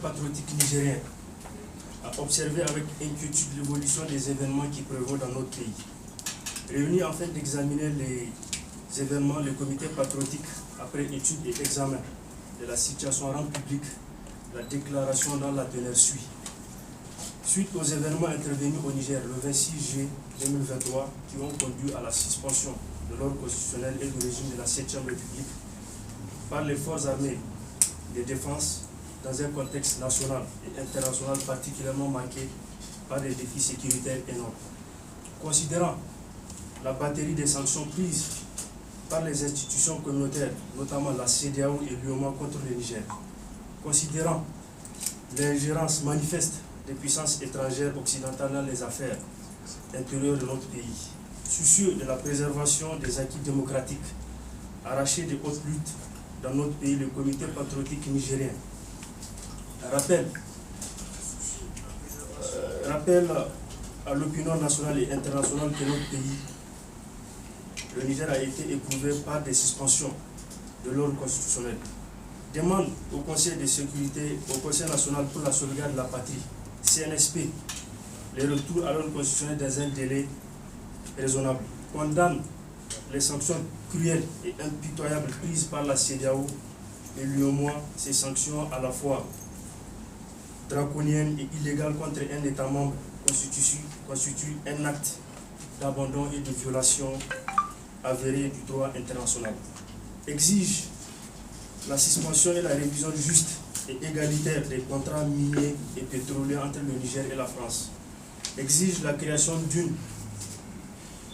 patriotique nigérien a observé avec inquiétude l'évolution des événements qui prévaut dans notre pays. Réunis afin d'examiner les événements, le comité patriotique, après étude et examen de la situation rend publique la déclaration dans la teneur suit. Suite aux événements intervenus au Niger le 26 juillet 2023 qui ont conduit à la suspension de l'ordre constitutionnel et du régime de la 7e République par les forces armées de défense dans un contexte national et international particulièrement marqué par des défis sécuritaires énormes. Considérant la batterie des sanctions prises par les institutions communautaires, notamment la CEDEAO et l'UEMOA contre le Niger, considérant l'ingérence manifeste des puissances étrangères occidentales dans les affaires intérieures de notre pays, soucieux de la préservation des acquis démocratiques, arrachés des hautes luttes dans notre pays, le comité patriotique nigérien rappelle à l'opinion nationale et internationale que notre pays, le Niger, a été éprouvé par des suspensions de l'ordre constitutionnel. Demande au Conseil de sécurité, au Conseil national pour la sauvegarde de la patrie, CNSP, les retours à l'ordre constitutionnel dans un délai raisonnable. Condamne les sanctions cruelles et impitoyables prises par la CEDEAO et l'UEMOA, ces sanctions à la fois draconiennes et illégales contre un État membre constituent un acte d'abandon et de violation avérée du droit international. Exige la suspension et la révision juste et égalitaire des contrats miniers et pétroliers entre le Niger et la France. Exige la création d'une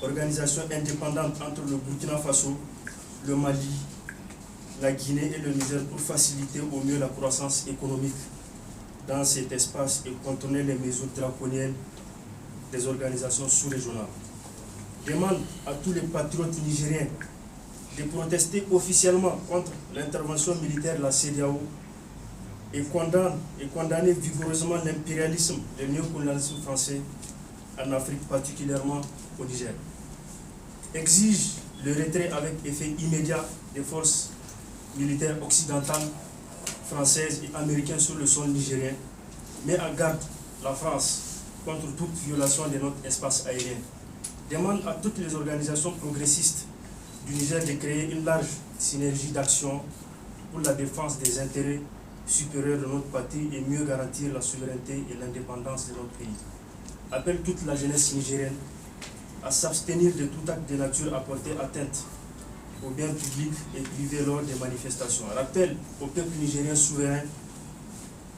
organisation indépendante entre le Burkina Faso, le Mali, la Guinée et le Niger pour faciliter au mieux la croissance économique dans cet espace et contourner les mesures draconiennes des organisations sous-régionales. Demande à tous les patriotes nigériens de protester officiellement contre l'intervention militaire de la CEDEAO et condamner vigoureusement l'impérialisme et le néocolonialisme français en Afrique, particulièrement au Niger. Exige le retrait avec effet immédiat des forces militaires occidentales, françaises et américaines sur le sol nigérien, met en garde la France contre toute violation de notre espace aérien. Demande à toutes les organisations progressistes du Niger de créer une large synergie d'action pour la défense des intérêts supérieurs de notre patrie et mieux garantir la souveraineté et l'indépendance de notre pays. Appelle toute la jeunesse nigérienne à s'abstenir de tout acte de nature à porter atteinte aux biens publics et privés lors des manifestations. Rappelle au peuple nigérien souverain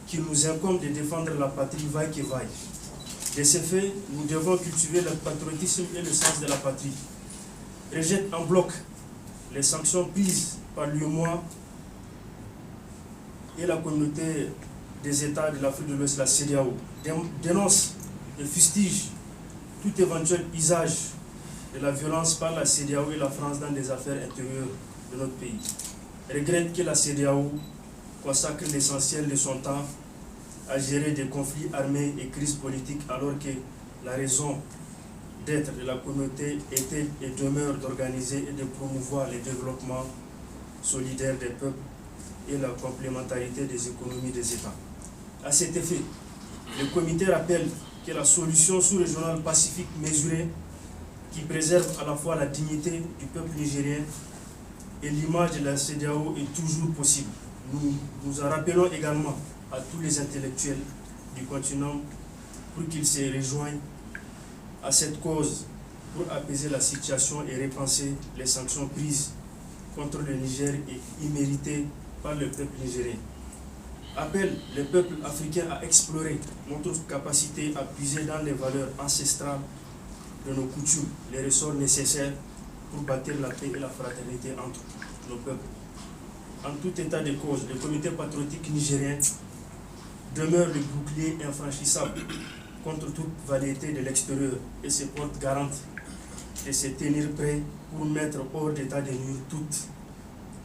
qu'il nous incombe de défendre la patrie vaille que vaille. De ce fait, nous devons cultiver le patriotisme et le sens de la patrie. Rejette en bloc les sanctions prises par l'UEMOA et la communauté des États de l'Afrique de l'Ouest, la CEDEAO. Dénonce et fustige tout éventuel usage de la violence par la CEDEAO et la France dans les affaires intérieures de notre pays. Regrette que la CEDEAO consacre l'essentiel de son temps à gérer des conflits armés et crises politiques alors que la raison d'être de la communauté était et demeure d'organiser et de promouvoir le développement solidaire des peuples et la complémentarité des économies des États. À cet effet, le comité rappelle que la solution sous-régionale pacifique mesurée qui préserve à la fois la dignité du peuple nigérien et l'image de la CEDEAO est toujours possible. Nous en rappelons également à tous les intellectuels du continent pour qu'ils se rejoignent à cette cause pour apaiser la situation et repenser les sanctions prises contre le Niger et imméritées par le peuple nigérien. Appelle les peuples africains à explorer notre capacité à puiser dans les valeurs ancestrales de nos coutumes, les ressorts nécessaires pour bâtir la paix et la fraternité entre nos peuples. En tout état de cause, le comité patriotique nigérien demeure le bouclier infranchissable contre toute variété de l'extérieur et se porte garante de se tenir prêt pour mettre hors d'état de nuire toute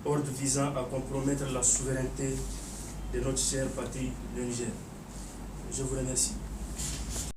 ordre visant à compromettre la souveraineté de notre chère patrie, le Niger. Je vous remercie.